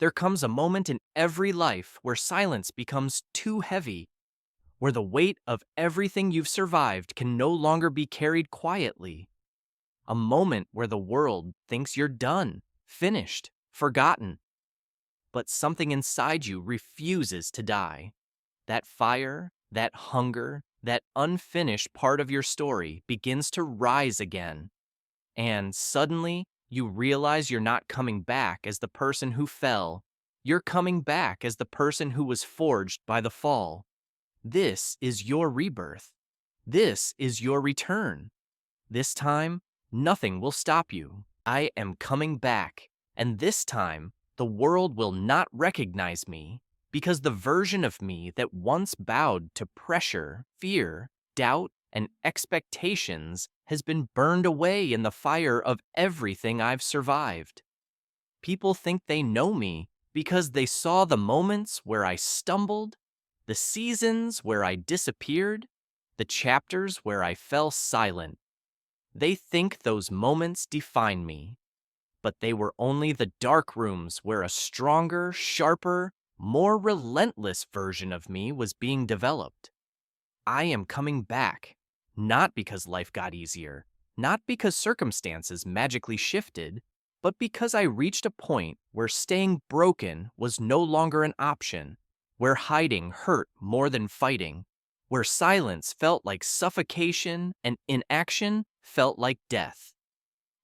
There comes a moment in every life where silence becomes too heavy, where the weight of everything you've survived can no longer be carried quietly. A moment where the world thinks you're done, finished, forgotten. But something inside you refuses to die. That fire, that hunger, that unfinished part of your story begins to rise again. And suddenly, you realize you're not coming back as the person who fell. You're coming back as the person who was forged by the fall. This is your rebirth. This is your return. This time, nothing will stop you. I am coming back, and this time, the world will not recognize me because the version of me that once bowed to pressure, fear, doubt, and expectations has been burned away in the fire of everything I've survived. People think they know me because they saw the moments where I stumbled, the seasons where I disappeared, the chapters where I fell silent. They think those moments define me, but they were only the dark rooms where a stronger, sharper, more relentless version of me was being developed. I am coming back, not because life got easier, not because circumstances magically shifted, but because I reached a point where staying broken was no longer an option, where hiding hurt more than fighting, where silence felt like suffocation and inaction felt like death.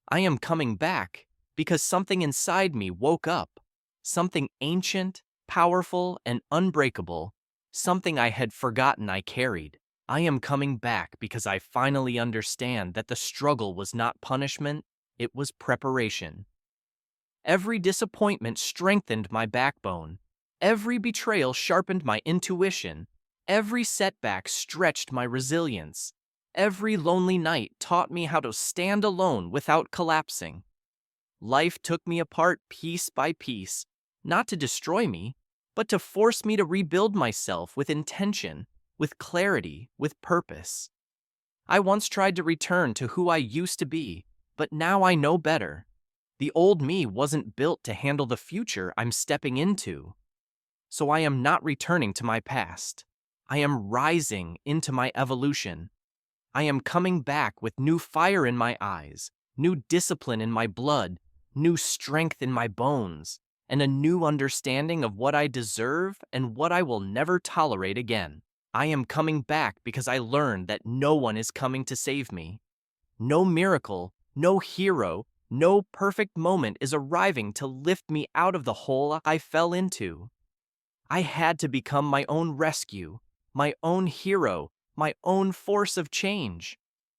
I am coming back because something inside me woke up, something ancient, powerful, and unbreakable, something I had forgotten I carried. I am coming back because I finally understand that the struggle was not punishment, it was preparation. Every disappointment strengthened my backbone. Every betrayal sharpened my intuition. Every setback stretched my resilience. Every lonely night taught me how to stand alone without collapsing. Life took me apart piece by piece, not to destroy me, but to force me to rebuild myself with intention, with clarity, with purpose. I once tried to return to who I used to be, but now I know better. The old me wasn't built to handle the future I'm stepping into. So I am not returning to my past. I am rising into my evolution. I am coming back with new fire in my eyes, new discipline in my blood, new strength in my bones, and a new understanding of what I deserve and what I will never tolerate again. I am coming back because I learned that no one is coming to save me. No miracle, no hero, no perfect moment is arriving to lift me out of the hole I fell into. I had to become my own rescue, my own hero, my own force of change.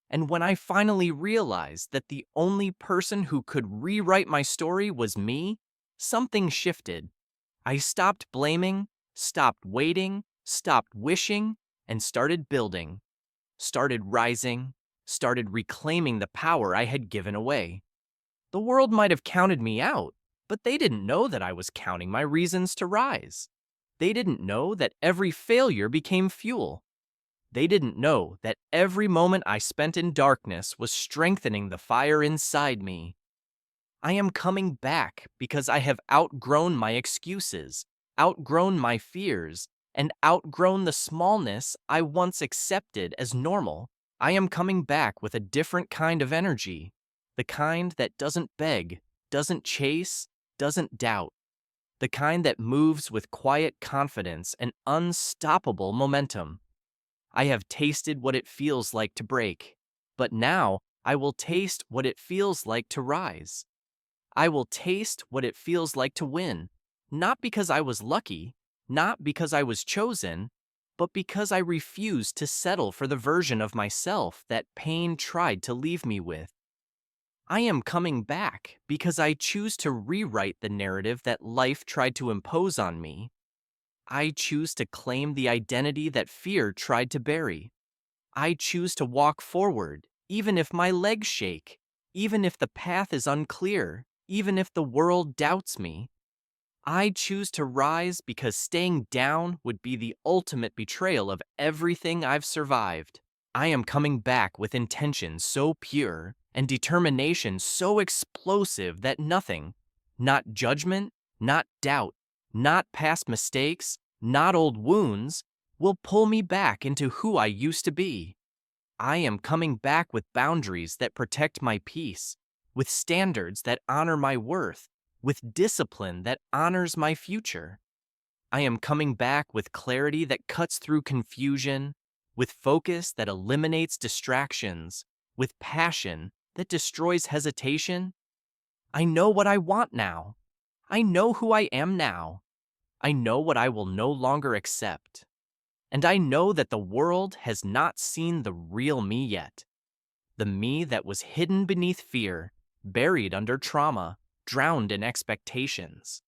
And when I finally realized that the only person who could rewrite my story was me, something shifted. I stopped blaming, stopped waiting, stopped wishing, and started building. Started rising, started reclaiming the power I had given away. The world might have counted me out, but they didn't know that I was counting my reasons to rise. They didn't know that every failure became fuel. They didn't know that every moment I spent in darkness was strengthening the fire inside me. I am coming back because I have outgrown my excuses, outgrown my fears, and outgrown the smallness I once accepted as normal. I am coming back with a different kind of energy, the kind that doesn't beg, doesn't chase, doesn't doubt, the kind that moves with quiet confidence and unstoppable momentum. I have tasted what it feels like to break, but now I will taste what it feels like to rise. I will taste what it feels like to win, not because I was lucky, not because I was chosen, but because I refused to settle for the version of myself that pain tried to leave me with. I am coming back because I choose to rewrite the narrative that life tried to impose on me. I choose to claim the identity that fear tried to bury. I choose to walk forward, even if my legs shake, even if the path is unclear, even if the world doubts me. I choose to rise because staying down would be the ultimate betrayal of everything I've survived. I am coming back with intention so pure and determination so explosive that nothing, not judgment, not doubt, not past mistakes, not old wounds, will pull me back into who I used to be. I am coming back with boundaries that protect my peace, with standards that honor my worth, with discipline that honors my future. I am coming back with clarity that cuts through confusion, with focus that eliminates distractions, with passion that destroys hesitation. I know what I want now. I know who I am now. I know what I will no longer accept. And I know that the world has not seen the real me yet. The me that was hidden beneath fear, buried under trauma, drowned in expectations.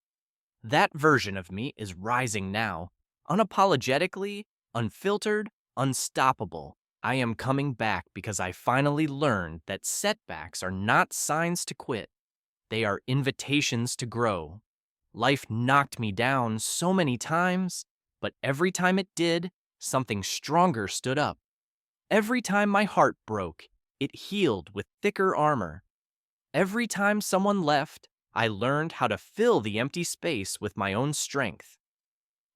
That version of me is rising now, unapologetically, unfiltered, unstoppable. I am coming back because I finally learned that setbacks are not signs to quit. They are invitations to grow. Life knocked me down so many times, but every time it did, something stronger stood up. Every time my heart broke, it healed with thicker armor. Every time someone left, I learned how to fill the empty space with my own strength.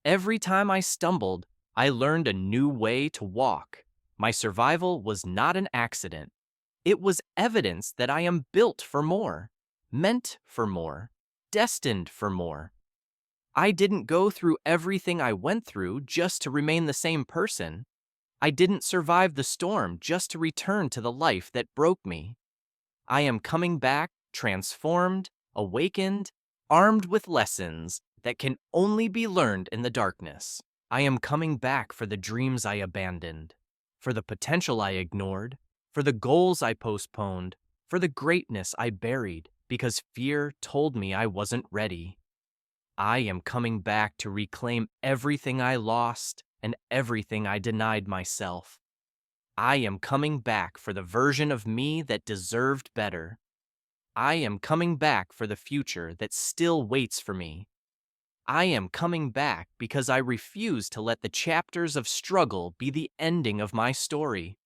Every time I stumbled, I learned a new way to walk. My survival was not an accident. It was evidence that I am built for more, meant for more, destined for more. I didn't go through everything I went through just to remain the same person. I didn't survive the storm just to return to the life that broke me. I am coming back, transformed, awakened, armed with lessons that can only be learned in the darkness. I am coming back for the dreams I abandoned, for the potential I ignored, for the goals I postponed, for the greatness I buried, because fear told me I wasn't ready. I am coming back to reclaim everything I lost and everything I denied myself. I am coming back for the version of me that deserved better. I am coming back for the future that still waits for me. I am coming back because I refuse to let the chapters of struggle be the ending of my story.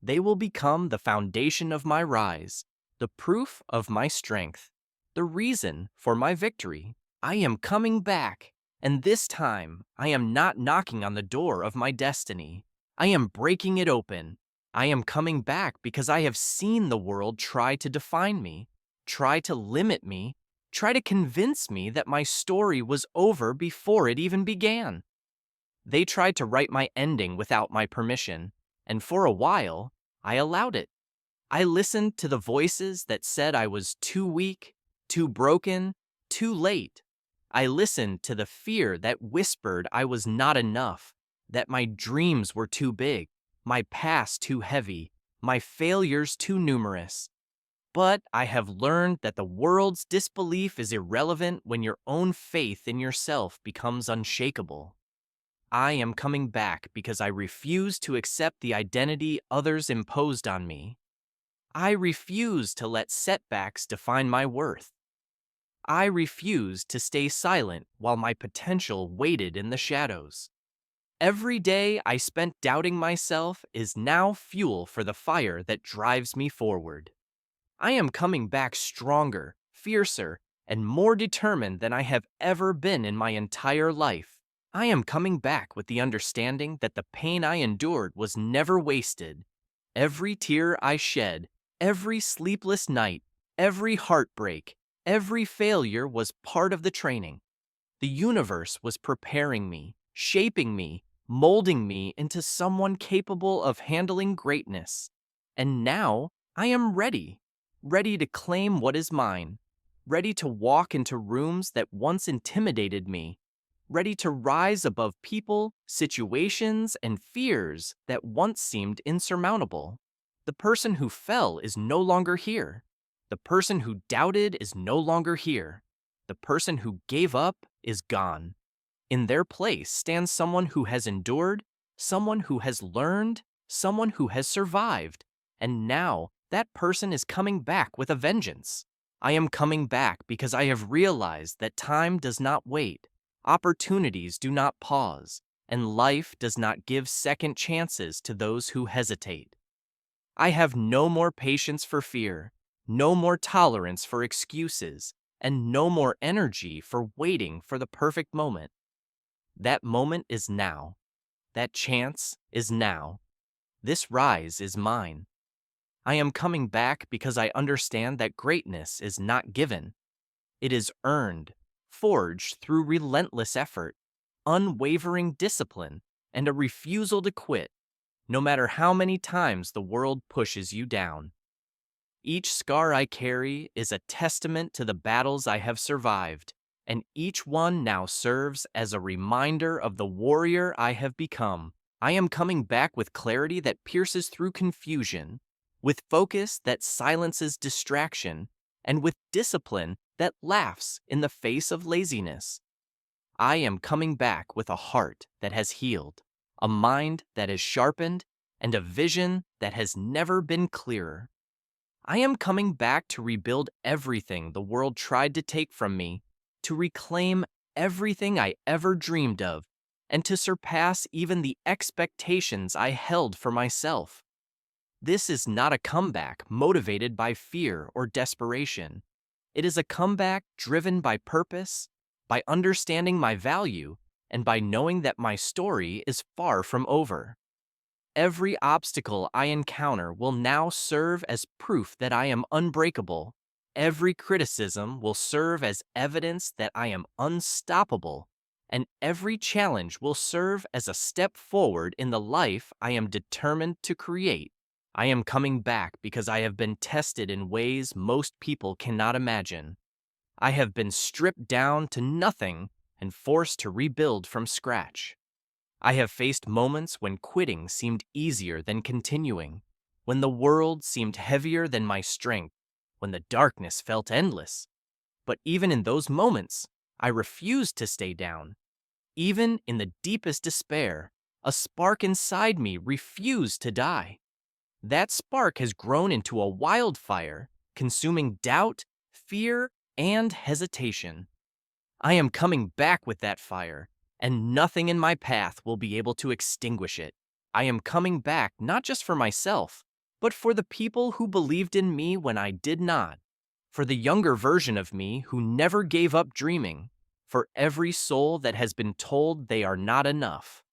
They will become the foundation of my rise, the proof of my strength, the reason for my victory. I am coming back, and this time I am not knocking on the door of my destiny. I am breaking it open. I am coming back because I have seen the world try to define me, try to limit me, try to convince me that my story was over before it even began. They tried to write my ending without my permission, and for a while, I allowed it. I listened to the voices that said I was too weak, too broken, too late. I listened to the fear that whispered I was not enough, that my dreams were too big, my past too heavy, my failures too numerous. But I have learned that the world's disbelief is irrelevant when your own faith in yourself becomes unshakable. I am coming back because I refuse to accept the identity others imposed on me. I refuse to let setbacks define my worth. I refuse to stay silent while my potential waited in the shadows. Every day I spent doubting myself is now fuel for the fire that drives me forward. I am coming back stronger, fiercer, and more determined than I have ever been in my entire life. I am coming back with the understanding that the pain I endured was never wasted. Every tear I shed, every sleepless night, every heartbreak, every failure was part of the training. The universe was preparing me, shaping me, molding me into someone capable of handling greatness. And now I am ready, ready to claim what is mine, ready to walk into rooms that once intimidated me, ready to rise above people, situations, and fears that once seemed insurmountable. The person who fell is no longer here. The person who doubted is no longer here. The person who gave up is gone. In their place stands someone who has endured, someone who has learned, someone who has survived. And now that person is coming back with a vengeance. I am coming back because I have realized that time does not wait, opportunities do not pause, and life does not give second chances to those who hesitate. I have no more patience for fear, no more tolerance for excuses, and no more energy for waiting for the perfect moment. That moment is now. That chance is now. This rise is mine. I am coming back because I understand that greatness is not given. It is earned, forged through relentless effort, unwavering discipline, and a refusal to quit, no matter how many times the world pushes you down. Each scar I carry is a testament to the battles I have survived, and each one now serves as a reminder of the warrior I have become. I am coming back with clarity that pierces through confusion, with focus that silences distraction, and with discipline that laughs in the face of laziness. I am coming back with a heart that has healed, a mind that is sharpened, and a vision that has never been clearer. I am coming back to rebuild everything the world tried to take from me, to reclaim everything I ever dreamed of, and to surpass even the expectations I held for myself. This is not a comeback motivated by fear or desperation. It is a comeback driven by purpose, by understanding my value, and by knowing that my story is far from over. Every obstacle I encounter will now serve as proof that I am unbreakable. Every criticism will serve as evidence that I am unstoppable. And every challenge will serve as a step forward in the life I am determined to create. I am coming back because I have been tested in ways most people cannot imagine. I have been stripped down to nothing and forced to rebuild from scratch. I have faced moments when quitting seemed easier than continuing, when the world seemed heavier than my strength, when the darkness felt endless. But even in those moments, I refused to stay down. Even in the deepest despair, a spark inside me refused to die. That spark has grown into a wildfire, consuming doubt, fear, and hesitation. I am coming back with that fire, and nothing in my path will be able to extinguish it. I am coming back not just for myself, but for the people who believed in me when I did not, for the younger version of me who never gave up dreaming, for every soul that has been told they are not enough.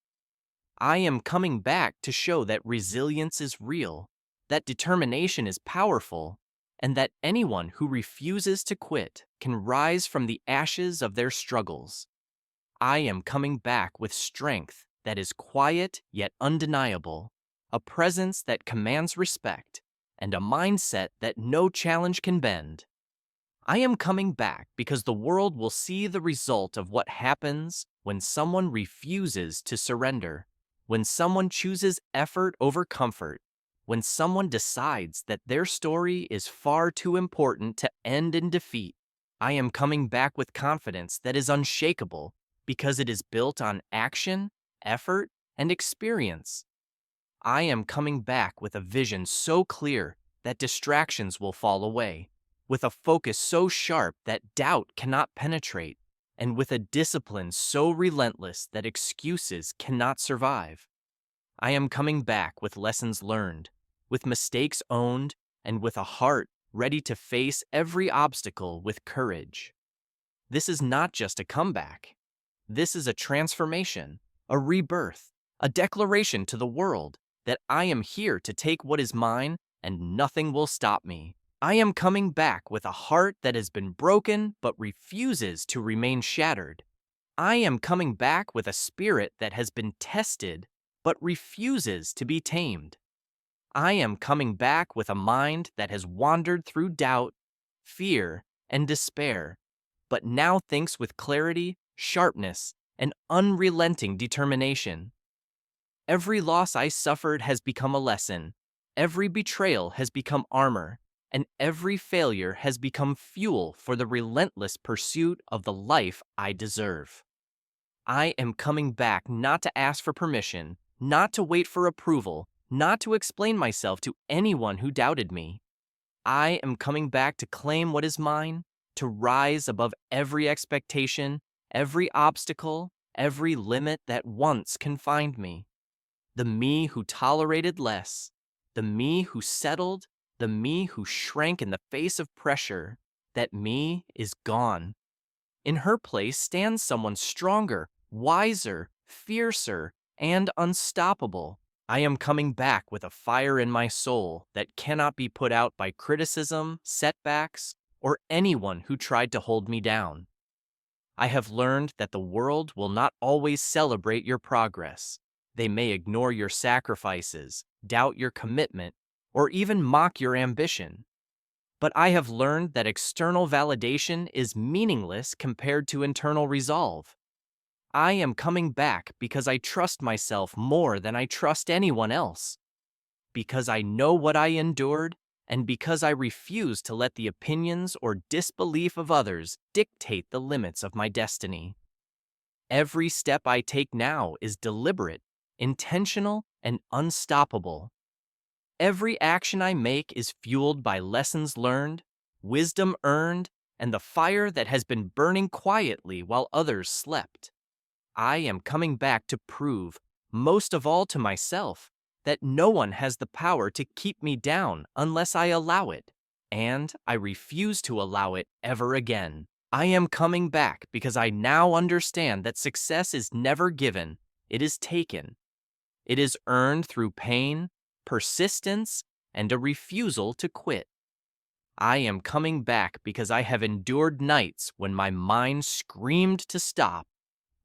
I am coming back to show that resilience is real, that determination is powerful, and that anyone who refuses to quit can rise from the ashes of their struggles. I am coming back with strength that is quiet yet undeniable, a presence that commands respect, and a mindset that no challenge can bend. I am coming back because the world will see the result of what happens when someone refuses to surrender, when someone chooses effort over comfort, when someone decides that their story is far too important to end in defeat. I am coming back with confidence that is unshakable because it is built on action, effort, and experience. I am coming back with a vision so clear that distractions will fall away, with a focus so sharp that doubt cannot penetrate, and with a discipline so relentless that excuses cannot survive. I am coming back with lessons learned, with mistakes owned, and with a heart ready to face every obstacle with courage. This is not just a comeback. This is a transformation, a rebirth, a declaration to the world that I am here to take what is mine and nothing will stop me. I am coming back with a heart that has been broken but refuses to remain shattered. I am coming back with a spirit that has been tested but refuses to be tamed. I am coming back with a mind that has wandered through doubt, fear, and despair, but now thinks with clarity, sharpness, and unrelenting determination. Every loss I suffered has become a lesson. Every betrayal has become armor, and every failure has become fuel for the relentless pursuit of the life I deserve. I am coming back not to ask for permission, not to wait for approval, not to explain myself to anyone who doubted me. I am coming back to claim what is mine, to rise above every expectation, every obstacle, every limit that once confined me. The me who tolerated less, the me who settled, the me who shrank in the face of pressure, that me is gone. In her place stands someone stronger, wiser, fiercer, and unstoppable. I am coming back with a fire in my soul that cannot be put out by criticism, setbacks, or anyone who tried to hold me down. I have learned that the world will not always celebrate your progress. They may ignore your sacrifices, doubt your commitment, or even mock your ambition. But I have learned that external validation is meaningless compared to internal resolve. I am coming back because I trust myself more than I trust anyone else, because I know what I endured, and because I refuse to let the opinions or disbelief of others dictate the limits of my destiny. Every step I take now is deliberate, intentional, and unstoppable. Every action I make is fueled by lessons learned, wisdom earned, and the fire that has been burning quietly while others slept. I am coming back to prove, most of all to myself, that no one has the power to keep me down unless I allow it, and I refuse to allow it ever again. I am coming back because I now understand that success is never given, it is taken. It is earned through pain, persistence, and a refusal to quit. I am coming back because I have endured nights when my mind screamed to stop,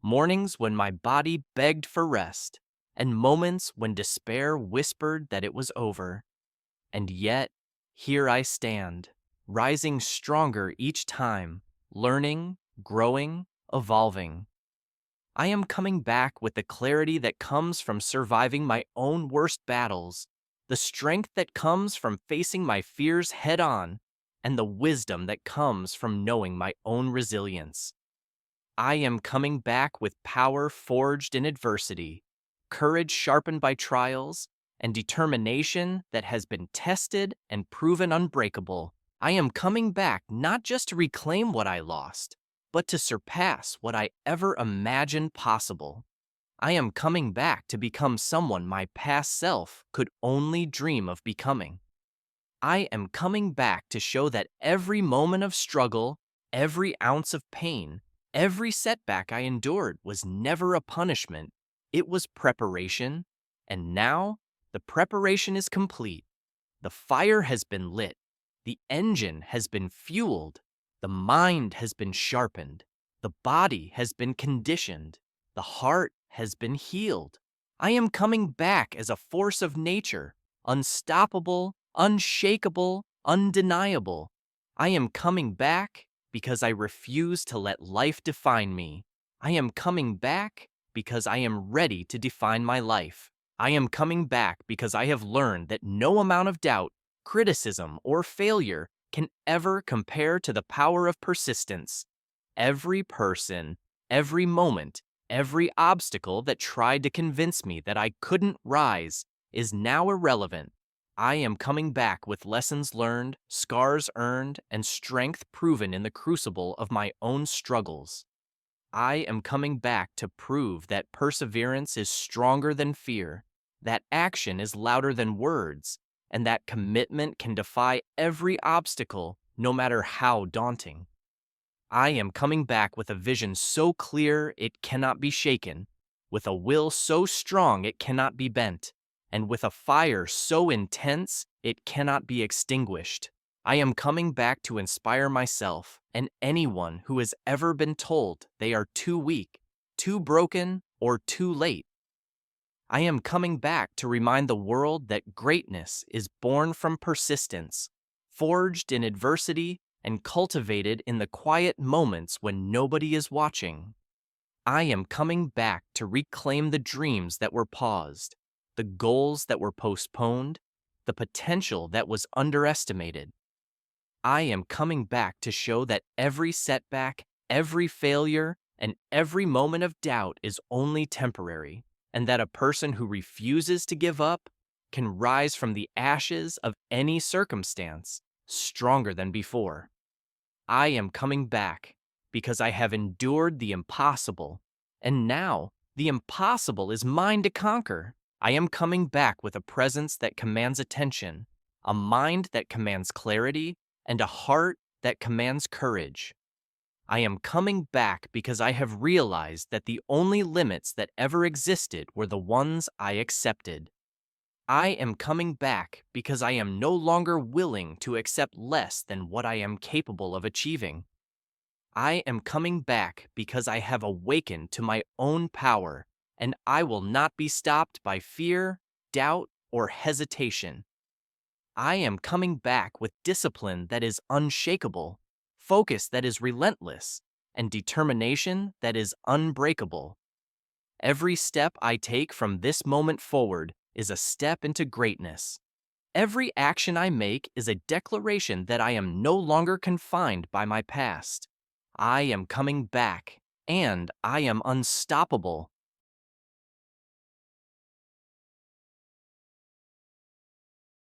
mornings when my body begged for rest, and moments when despair whispered that it was over. And yet, here I stand, rising stronger each time, learning, growing, evolving. I am coming back with the clarity that comes from surviving my own worst battles, the strength that comes from facing my fears head on, and the wisdom that comes from knowing my own resilience. I am coming back with power forged in adversity, courage sharpened by trials, and determination that has been tested and proven unbreakable. I am coming back not just to reclaim what I lost, but to surpass what I ever imagined possible. I am coming back to become someone my past self could only dream of becoming. I am coming back to show that every moment of struggle, every ounce of pain, every setback I endured was never a punishment. It was preparation, and now the preparation is complete. The fire has been lit, the engine has been fueled, the mind has been sharpened, the body has been conditioned, the heart has been healed. I am coming back as a force of nature, unstoppable, unshakable, undeniable. I am coming back because I refuse to let life define me. I am coming back because I am ready to define my life. I am coming back because I have learned that no amount of doubt, criticism, or failure can ever compare to the power of persistence. Every person, every moment, every obstacle that tried to convince me that I couldn't rise is now irrelevant. I am coming back with lessons learned, scars earned, and strength proven in the crucible of my own struggles. I am coming back to prove that perseverance is stronger than fear, that action is louder than words, and that commitment can defy every obstacle, no matter how daunting. I am coming back with a vision so clear it cannot be shaken, with a will so strong it cannot be bent, and with a fire so intense it cannot be extinguished. I am coming back to inspire myself and anyone who has ever been told they are too weak, too broken, or too late. I am coming back to remind the world that greatness is born from persistence, forged in adversity, and cultivated in the quiet moments when nobody is watching. I am coming back to reclaim the dreams that were paused, the goals that were postponed, the potential that was underestimated. I am coming back to show that every setback, every failure, and every moment of doubt is only temporary, and that a person who refuses to give up can rise from the ashes of any circumstance stronger than before. I am coming back because I have endured the impossible, and now the impossible is mine to conquer. I am coming back with a presence that commands attention, a mind that commands clarity, and a heart that commands courage. I am coming back because I have realized that the only limits that ever existed were the ones I accepted. I am coming back because I am no longer willing to accept less than what I am capable of achieving. I am coming back because I have awakened to my own power, and I will not be stopped by fear, doubt, or hesitation. I am coming back with discipline that is unshakable, focus that is relentless, and determination that is unbreakable. Every step I take from this moment forward is a step into greatness. Every action I make is a declaration that I am no longer confined by my past. I am coming back, and I am unstoppable.